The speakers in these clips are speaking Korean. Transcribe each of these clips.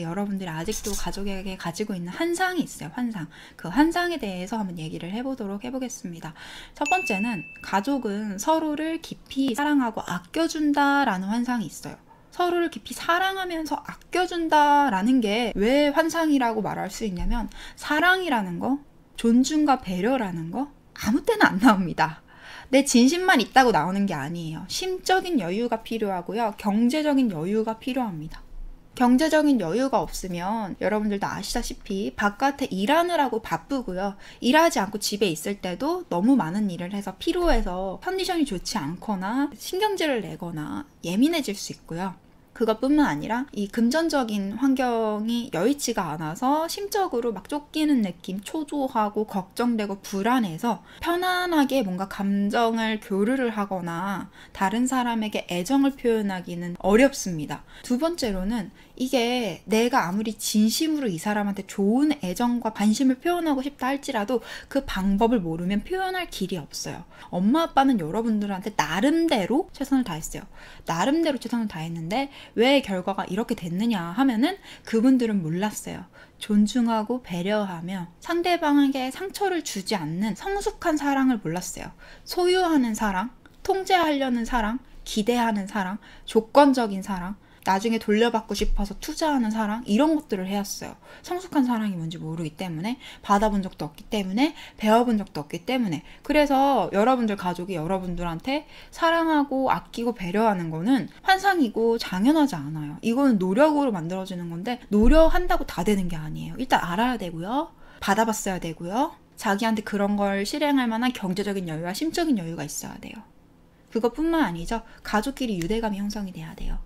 여러분들이 아직도 가족에게 가지고 있는 환상이 있어요. 환상. 그 환상에 대해서 한번 얘기를 해보겠습니다. 첫 번째는 가족은 서로를 깊이 사랑하고 아껴준다라는 환상이 있어요. 서로를 깊이 사랑하면서 아껴준다라는 게 왜 환상이라고 말할 수 있냐면, 사랑이라는 거, 존중과 배려라는 거 아무 때나 안 나옵니다. 내 진심만 있다고 나오는 게 아니에요. 심적인 여유가 필요하고요. 경제적인 여유가 필요합니다. 경제적인 여유가 없으면 여러분들도 아시다시피 바깥에 일하느라고 바쁘고요. 일하지 않고 집에 있을 때도 너무 많은 일을 해서 피로해서 컨디션이 좋지 않거나 신경질을 내거나 예민해질 수 있고요. 그것뿐만 아니라 이 금전적인 환경이 여의치가 않아서 심적으로 막 쫓기는 느낌, 초조하고 걱정되고 불안해서 편안하게 뭔가 감정을 교류를 하거나 다른 사람에게 애정을 표현하기는 어렵습니다. 두 번째로는 이게 내가 아무리 진심으로 이 사람한테 좋은 애정과 관심을 표현하고 싶다 할지라도 그 방법을 모르면 표현할 길이 없어요. 엄마 아빠는 여러분들한테 나름대로 최선을 다했어요. 나름대로 최선을 다했는데 왜 결과가 이렇게 됐느냐 하면은 그분들은 몰랐어요. 존중하고 배려하며 상대방에게 상처를 주지 않는 성숙한 사랑을 몰랐어요. 소유하는 사랑, 통제하려는 사랑, 기대하는 사랑, 조건적인 사랑, 나중에 돌려받고 싶어서 투자하는 사랑, 이런 것들을 해왔어요. 성숙한 사랑이 뭔지 모르기 때문에, 받아본 적도 없기 때문에, 배워본 적도 없기 때문에. 그래서 여러분들 가족이 여러분들한테 사랑하고 아끼고 배려하는 거는 환상이고 당연하지 않아요. 이거는 노력으로 만들어지는 건데, 노력한다고 다 되는 게 아니에요. 일단 알아야 되고요. 받아봤어야 되고요. 자기한테 그런 걸 실행할 만한 경제적인 여유와 심적인 여유가 있어야 돼요. 그것뿐만 아니죠. 가족끼리 유대감이 형성이 돼야 돼요.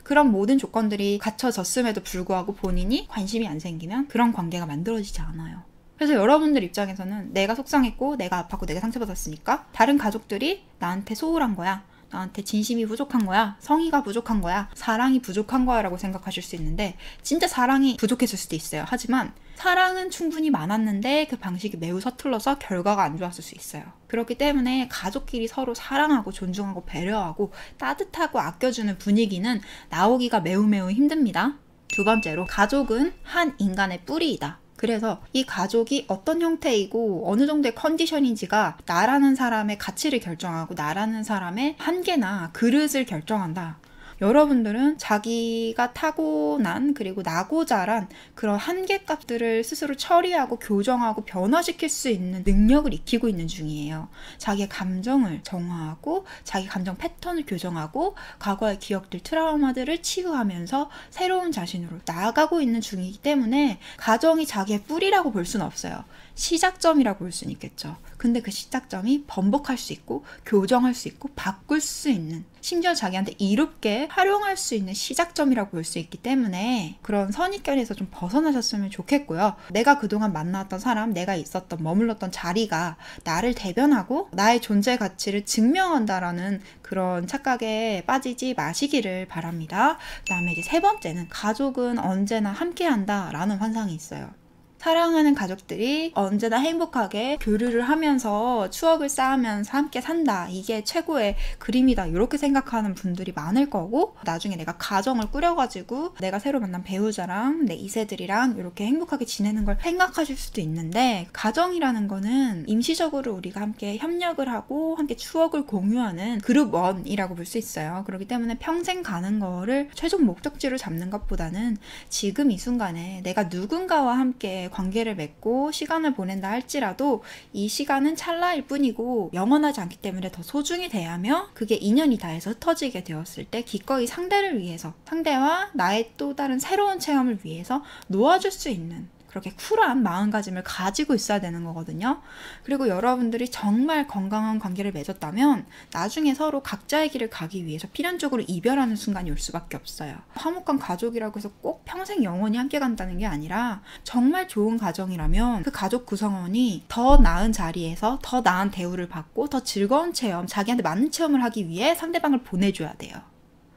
그런 모든 조건들이 갖춰졌음에도 불구하고 본인이 관심이 안 생기면 그런 관계가 만들어지지 않아요. 그래서 여러분들 입장에서는 내가 속상했고 내가 아팠고 내가 상처받았으니까 다른 가족들이 나한테 소홀한 거야, 나한테 진심이 부족한 거야, 성의가 부족한 거야, 사랑이 부족한 거야 라고 생각하실 수 있는데, 진짜 사랑이 부족했을 수도 있어요. 하지만 사랑은 충분히 많았는데 그 방식이 매우 서툴러서 결과가 안 좋았을 수 있어요. 그렇기 때문에 가족끼리 서로 사랑하고 존중하고 배려하고 따뜻하고 아껴주는 분위기는 나오기가 매우 힘듭니다. 두 번째로, 가족은 한 인간의 뿌리이다. 그래서 이 가족이 어떤 형태이고 어느 정도의 컨디션인지가 나라는 사람의 가치를 결정하고 나라는 사람의 한계나 그릇을 결정한다. 여러분들은 자기가 타고난, 그리고 나고 자란 그런 한계값들을 스스로 처리하고 교정하고 변화시킬 수 있는 능력을 익히고 있는 중이에요. 자기의 감정을 정화하고 자기 감정 패턴을 교정하고 과거의 기억들, 트라우마들을 치유하면서 새로운 자신으로 나아가고 있는 중이기 때문에 가정이 자기의 뿌리라고 볼 수는 없어요. 시작점이라고 볼 수는 있겠죠. 근데 그 시작점이 번복할 수 있고 교정할 수 있고 바꿀 수 있는, 심지어 자기한테 이롭게 활용할 수 있는 시작점이라고 볼 수 있기 때문에 그런 선입견에서 좀 벗어나셨으면 좋겠고요. 내가 그동안 만났던 사람, 내가 있었던 머물렀던 자리가 나를 대변하고 나의 존재 가치를 증명한다라는 그런 착각에 빠지지 마시기를 바랍니다. 그 다음에 이제 세 번째는, 가족은 언제나 함께한다 라는 환상이 있어요. 사랑하는 가족들이 언제나 행복하게 교류를 하면서 추억을 쌓으면서 함께 산다, 이게 최고의 그림이다, 이렇게 생각하는 분들이 많을 거고, 나중에 내가 가정을 꾸려가지고 내가 새로 만난 배우자랑 내 2세들이랑 이렇게 행복하게 지내는 걸 생각하실 수도 있는데, 가정이라는 거는 임시적으로 우리가 함께 협력을 하고 함께 추억을 공유하는 그룹 원이라고 볼 수 있어요. 그렇기 때문에 평생 가는 거를 최종 목적지로 잡는 것보다는 지금 이 순간에 내가 누군가와 함께 관계를 맺고 시간을 보낸다 할지라도 이 시간은 찰나일 뿐이고 영원하지 않기 때문에 더 소중히 대하며, 그게 인연이 닿아서 흩어지게 되었을 때 기꺼이 상대를 위해서, 상대와 나의 또 다른 새로운 체험을 위해서 놓아줄 수 있는 그렇게 쿨한 마음가짐을 가지고 있어야 되는 거거든요. 그리고 여러분들이 정말 건강한 관계를 맺었다면 나중에 서로 각자의 길을 가기 위해서 필연적으로 이별하는 순간이 올 수밖에 없어요. 화목한 가족이라고 해서 꼭 평생 영원히 함께 간다는 게 아니라, 정말 좋은 가정이라면 그 가족 구성원이 더 나은 자리에서 더 나은 대우를 받고 더 즐거운 체험, 자기한테 맞는 체험을 하기 위해 상대방을 보내줘야 돼요.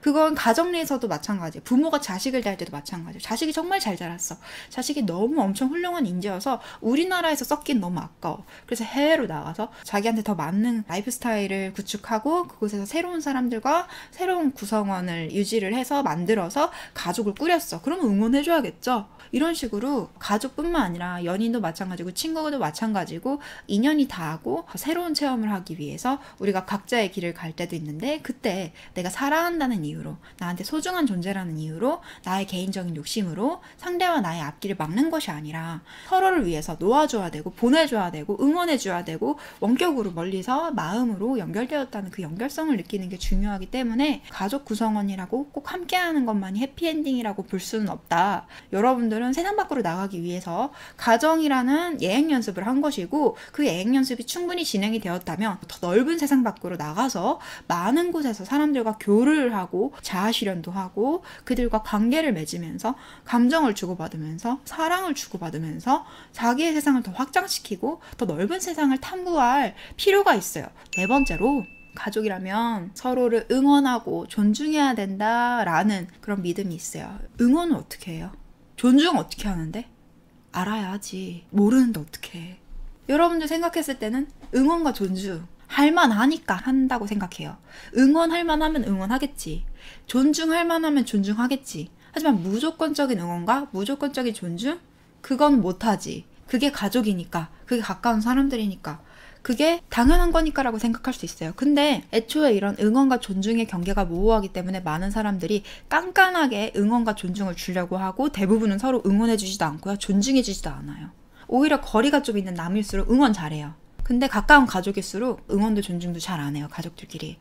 그건 가정 내에서도 마찬가지예요. 부모가 자식을 대할 때도 마찬가지예요. 자식이 정말 잘 자랐어. 자식이 너무 엄청 훌륭한 인재여서 우리나라에서 썩긴 너무 아까워. 그래서 해외로 나가서 자기한테 더 맞는 라이프 스타일을 구축하고 그곳에서 새로운 사람들과 새로운 구성원을 유지를 해서 만들어서 가족을 꾸렸어. 그러면 응원해줘야겠죠. 이런 식으로 가족뿐만 아니라 연인도 마찬가지고 친구도 마찬가지고 인연이 닿고 새로운 체험을 하기 위해서 우리가 각자의 길을 갈 때도 있는데, 그때 내가 사랑한다는 이유로, 나한테 소중한 존재라는 이유로, 나의 개인적인 욕심으로 상대와 나의 앞길을 막는 것이 아니라 서로를 위해서 놓아줘야 되고 보내줘야 되고 응원해줘야 되고 원격으로 멀리서 마음으로 연결되었다는 그 연결성을 느끼는 게 중요하기 때문에 가족 구성원이라고 꼭 함께하는 것만이 해피엔딩이라고 볼 수는 없다. 여러분들은 세상 밖으로 나가기 위해서 가정이라는 예행 연습을 한 것이고, 그 예행 연습이 충분히 진행이 되었다면 더 넓은 세상 밖으로 나가서 많은 곳에서 사람들과 교류를 하고 자아 실현도 하고 그들과 관계를 맺으면서 감정을 주고받으면서 사랑을 주고받으면서 자기의 세상을 더 확장시키고 더 넓은 세상을 탐구할 필요가 있어요. 네 번째로, 가족이라면 서로를 응원하고 존중해야 된다라는 그런 믿음이 있어요. 응원은 어떻게 해요? 존중 어떻게 하는데? 알아야 하지. 모르는데 어떻게 해. 여러분들 생각했을 때는 응원과 존중 할만하니까 한다고 생각해요. 응원할 만하면 응원하겠지. 존중할 만하면 존중하겠지. 하지만 무조건적인 응원과 무조건적인 존중? 그건 못하지. 그게 가족이니까. 그게 가까운 사람들이니까. 그게 당연한 거니까라고 생각할 수 있어요. 근데 애초에 이런 응원과 존중의 경계가 모호하기 때문에 많은 사람들이 깐깐하게 응원과 존중을 주려고 하고 대부분은 서로 응원해주지도 않고요. 존중해주지도 않아요. 오히려 거리가 좀 있는 남일수록 응원 잘해요. 근데 가까운 가족일수록 응원도 존중도 잘 안 해요. 가족들끼리.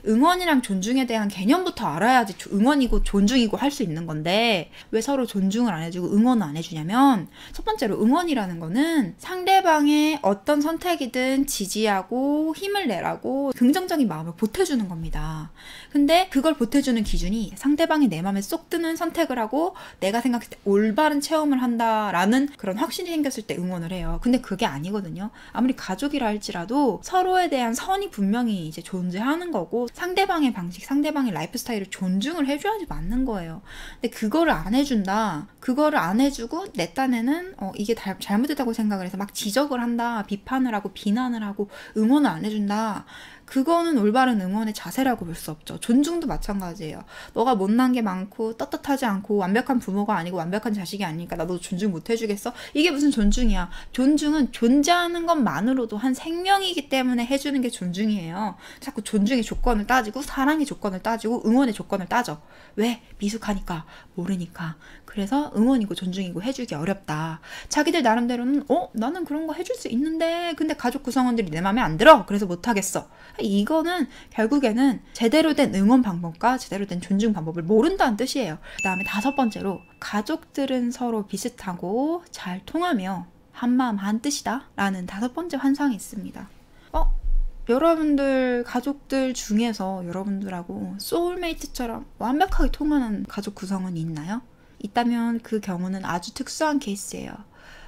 응원이랑 존중에 대한 개념부터 알아야지 응원이고 존중이고 할 수 있는 건데 왜 서로 존중을 안 해주고 응원을 안 해주냐면, 첫 번째로 응원이라는 거는 상대방의 어떤 선택이든 지지하고 힘을 내라고 긍정적인 마음을 보태주는 겁니다. 근데 그걸 보태주는 기준이 상대방이 내 마음에 쏙 드는 선택을 하고 내가 생각했을 때 올바른 체험을 한다라는 그런 확신이 생겼을 때 응원을 해요. 근데 그게 아니거든요. 아무리 가족이라 할지라도 서로에 대한 선이 분명히 이제 존재하는 거고 상대방의 방식, 상대방의 라이프 스타일을 존중을 해줘야지 맞는 거예요. 근데 그거를 안 해준다. 그거를 안 해주고 내 딴에는 이게 잘못됐다고 생각을 해서 막 지적을 한다. 비판을 하고 비난을 하고 응원을 안 해준다. 그거는 올바른 응원의 자세라고 볼 수 없죠. 존중도 마찬가지예요. 너가 못난 게 많고 떳떳하지 않고 완벽한 부모가 아니고 완벽한 자식이 아니니까 나도 존중 못 해주겠어? 이게 무슨 존중이야. 존중은 존재하는 것만으로도 한 생명이기 때문에 해주는 게 존중이에요. 자꾸 존중의 조건을 따지고 사랑의 조건을 따지고 응원의 조건을 따져. 왜? 미숙하니까, 모르니까. 그래서 응원이고 존중이고 해주기 어렵다. 자기들 나름대로는 나는 그런 거 해줄 수 있는데 근데 가족 구성원들이 내 맘에 안 들어. 그래서 못하겠어. 이거는 결국에는 제대로 된 응원 방법과 제대로 된 존중 방법을 모른다는 뜻이에요. 그 다음에 다섯 번째로, 가족들은 서로 비슷하고 잘 통하며 한마음 한뜻이다 라는 다섯 번째 환상이 있습니다. 여러분들 가족들 중에서 여러분들하고 소울메이트처럼 완벽하게 통하는 가족 구성원이 있나요? 있다면 그 경우는 아주 특수한 케이스예요.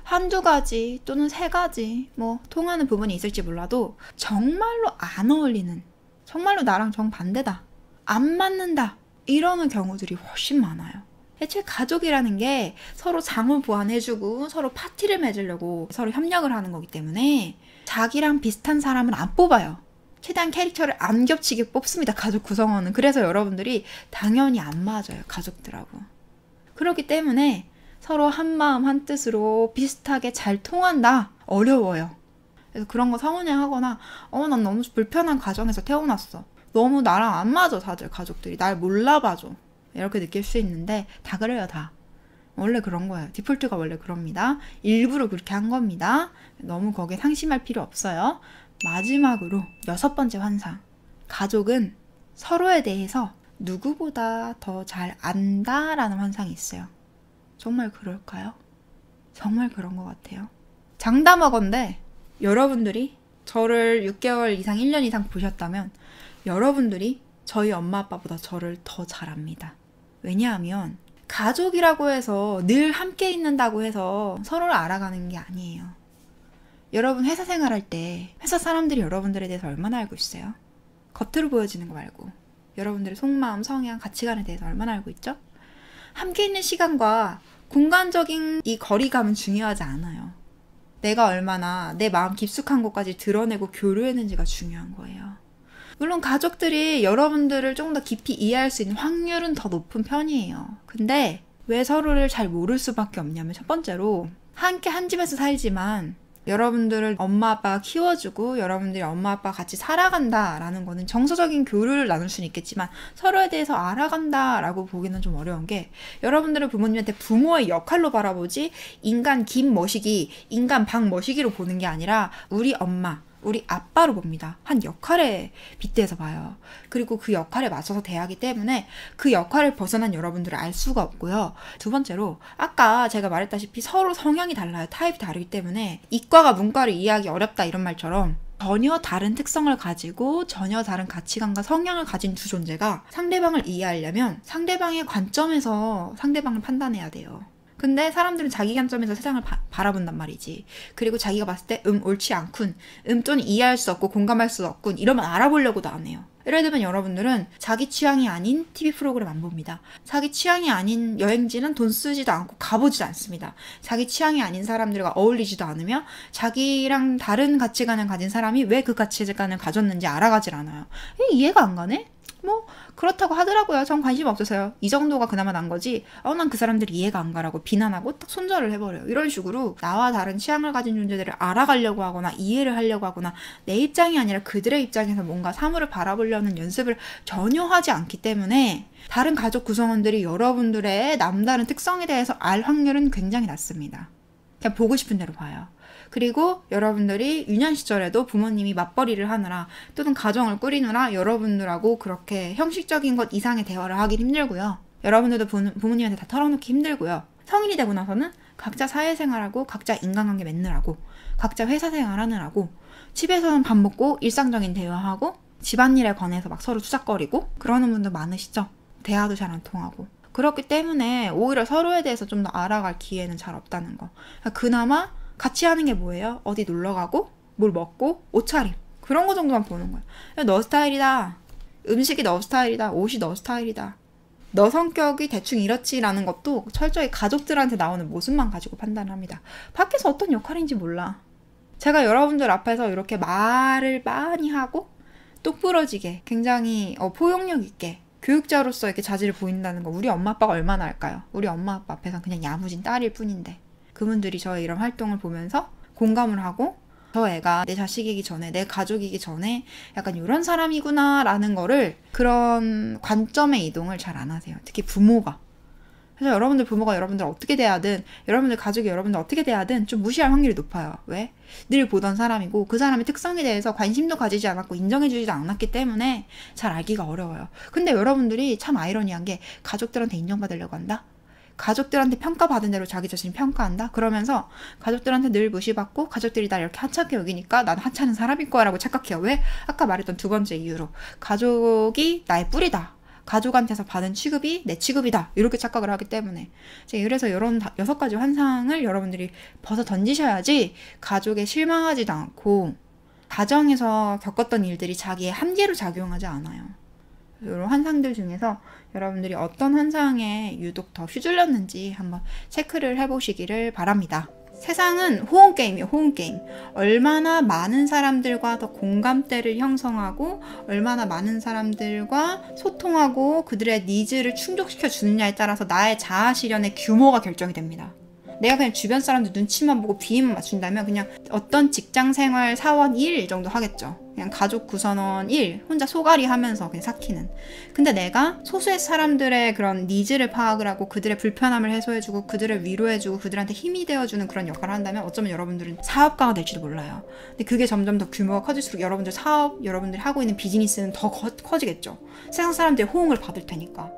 한두 가지 또는 세 가지 통하는 부분이 있을지 몰라도 정말로 안 어울리는, 정말로 나랑 정반대다, 안 맞는다 이러는 경우들이 훨씬 많아요. 애초에 가족이라는 게 서로 상호 보완해주고 서로 파티를 맺으려고 서로 협력을 하는 거기 때문에 자기랑 비슷한 사람은 안 뽑아요. 최대한 캐릭터를 안 겹치게 뽑습니다. 가족 구성원은. 그래서 여러분들이 당연히 안 맞아요. 가족들하고. 그렇기 때문에 서로 한마음 한뜻으로 비슷하게 잘 통한다. 어려워요. 그래서 그런 거 서운해하거나 난 너무 불편한 가정에서 태어났어. 너무 나랑 안 맞아. 다들 가족들이. 날 몰라봐줘. 이렇게 느낄 수 있는데 다 그래요. 다. 원래 그런 거예요. 디폴트가 원래 그럽니다. 일부러 그렇게 한 겁니다. 너무 거기에 상심할 필요 없어요. 마지막으로 여섯 번째 환상. 가족은 서로에 대해서 누구보다 더 잘 안다라는 환상이 있어요. 정말 그럴까요? 정말 그런 것 같아요. 장담하건대 여러분들이 저를 6개월 이상, 1년 이상 보셨다면 여러분들이 저희 엄마 아빠보다 저를 더 잘 압니다. 왜냐하면 가족이라고 해서 늘 함께 있는다고 해서 서로를 알아가는 게 아니에요. 여러분 회사 생활할 때 회사 사람들이 여러분들에 대해서 얼마나 알고 있어요? 겉으로 보여지는 거 말고 여러분들의 속마음, 성향, 가치관에 대해서 얼마나 알고 있죠? 함께 있는 시간과 공간적인 이 거리감은 중요하지 않아요. 내가 얼마나 내 마음 깊숙한 곳까지 드러내고 교류했는지가 중요한 거예요. 물론 가족들이 여러분들을 조금 더 깊이 이해할 수 있는 확률은 더 높은 편이에요. 근데 왜 서로를 잘 모를 수밖에 없냐면, 첫 번째로 함께 한 집에서 살지만 여러분들을 엄마 아빠가 키워주고 여러분들이 엄마 아빠가 같이 살아간다라는 거는 정서적인 교류를 나눌 수는 있겠지만 서로에 대해서 알아간다라고 보기는 좀 어려운 게, 여러분들은 부모님한테 부모의 역할로 바라보지 인간 김머시기, 인간 박머시기로 보는 게 아니라 우리 엄마, 우리 아빠로 봅니다. 한 역할에 빗대서 봐요. 그리고 그 역할에 맞춰서 대하기 때문에 그 역할을 벗어난 여러분들을 알 수가 없고요. 두 번째로 아까 제가 말했다시피 서로 성향이 달라요. 타입이 다르기 때문에 이과가 문과를 이해하기 어렵다 이런 말처럼 전혀 다른 특성을 가지고 전혀 다른 가치관과 성향을 가진 두 존재가 상대방을 이해하려면 상대방의 관점에서 상대방을 판단해야 돼요. 근데 사람들은 자기 관점에서 세상을 바라본단 말이지. 그리고 자기가 봤을 때 옳지 않군, 또는 이해할 수 없고 공감할 수 없군, 이러면 알아보려고도 안 해요. 예를 들면 여러분들은 자기 취향이 아닌 TV 프로그램 안 봅니다. 자기 취향이 아닌 여행지는 돈 쓰지도 않고 가보지도 않습니다. 자기 취향이 아닌 사람들과 어울리지도 않으며 자기랑 다른 가치관을 가진 사람이 왜 그 가치관을 가졌는지 알아가질 않아요. 이해가 안 가네? 뭐 그렇다고 하더라고요. 전 관심 없어서요. 이 정도가 그나마 난 거지. 난 그 사람들이 이해가 안 가라고 비난하고 딱 손절을 해버려요. 이런 식으로 나와 다른 취향을 가진 존재들을 알아가려고 하거나 이해를 하려고 하거나 내 입장이 아니라 그들의 입장에서 뭔가 사물을 바라보려는 연습을 전혀 하지 않기 때문에 다른 가족 구성원들이 여러분들의 남다른 특성에 대해서 알 확률은 굉장히 낮습니다. 그냥 보고 싶은 대로 봐요. 그리고 여러분들이 유년 시절에도 부모님이 맞벌이를 하느라 또는 가정을 꾸리느라 여러분들하고 그렇게 형식적인 것 이상의 대화를 하기 힘들고요. 여러분들도 부모님한테 다 털어놓기 힘들고요. 성인이 되고 나서는 각자 사회생활하고 각자 인간관계 맺느라고 각자 회사 생활하느라고 집에서는 밥 먹고 일상적인 대화하고 집안일에 관해서 막 서로 투닥거리고 그러는 분들 많으시죠? 대화도 잘 안 통하고. 그렇기 때문에 오히려 서로에 대해서 좀 더 알아갈 기회는 잘 없다는 거. 그나마 같이 하는 게 뭐예요? 어디 놀러 가고 뭘 먹고 옷차림 그런 거 정도만 보는 거야. 너 스타일이다. 음식이 너 스타일이다. 옷이 너 스타일이다. 너 성격이 대충 이렇지라는 것도 철저히 가족들한테 나오는 모습만 가지고 판단을 합니다. 밖에서 어떤 역할인지 몰라. 제가 여러분들 앞에서 이렇게 말을 많이 하고 똑부러지게 굉장히 포용력 있게 교육자로서 이렇게 자질을 보인다는 거 우리 엄마 아빠가 얼마나 할까요? 우리 엄마 아빠 앞에서 그냥 야무진 딸일 뿐인데 그분들이 저의 이런 활동을 보면서 공감을 하고 저 애가 내 자식이기 전에 내 가족이기 전에 약간 이런 사람이구나 라는 거를 그런 관점의 이동을 잘 안 하세요. 특히 부모가. 그래서 여러분들 부모가 여러분들 어떻게 대하든 여러분들 가족이 여러분들 어떻게 대하든 좀 무시할 확률이 높아요. 왜? 늘 보던 사람이고 그 사람의 특성에 대해서 관심도 가지지 않았고 인정해주지도 않았기 때문에 잘 알기가 어려워요. 근데 여러분들이 참 아이러니한 게 가족들한테 인정받으려고 한다? 가족들한테 평가받은 대로 자기 자신을 평가한다? 그러면서 가족들한테 늘 무시받고 가족들이 날 이렇게 하찮게 여기니까 난 하찮은 사람일 거야 라고 착각해요. 왜? 아까 말했던 두 번째 이유로 가족이 나의 뿌리다. 가족한테서 받은 취급이 내 취급이다. 이렇게 착각을 하기 때문에 그래서 이런 6가지 환상을 여러분들이 벗어 던지셔야지 가족에 실망하지도 않고 가정에서 겪었던 일들이 자기의 한계로 작용하지 않아요. 이런 환상들 중에서 여러분들이 어떤 환상에 유독 더 휘둘렸는지 한번 체크를 해보시기를 바랍니다. 세상은 호응게임이에요. 호응게임. 얼마나 많은 사람들과 더 공감대를 형성하고 얼마나 많은 사람들과 소통하고 그들의 니즈를 충족시켜 주느냐에 따라서 나의 자아 실현의 규모가 결정이 됩니다. 내가 그냥 주변 사람들 눈치만 보고 비임만 맞춘다면 그냥 어떤 직장생활 사원 1 정도 하겠죠. 그냥 가족 구성원 1 혼자 소갈이 하면서 그냥 삭히는. 근데 내가 소수의 사람들의 그런 니즈를 파악을 하고 그들의 불편함을 해소해주고 그들을 위로해주고 그들한테 힘이 되어주는 그런 역할을 한다면 어쩌면 여러분들은 사업가가 될지도 몰라요. 근데 그게 점점 더 규모가 커질수록 여러분들 사업, 여러분들이 하고 있는 비즈니스는 더 커지겠죠. 세상 사람들의 호응을 받을 테니까.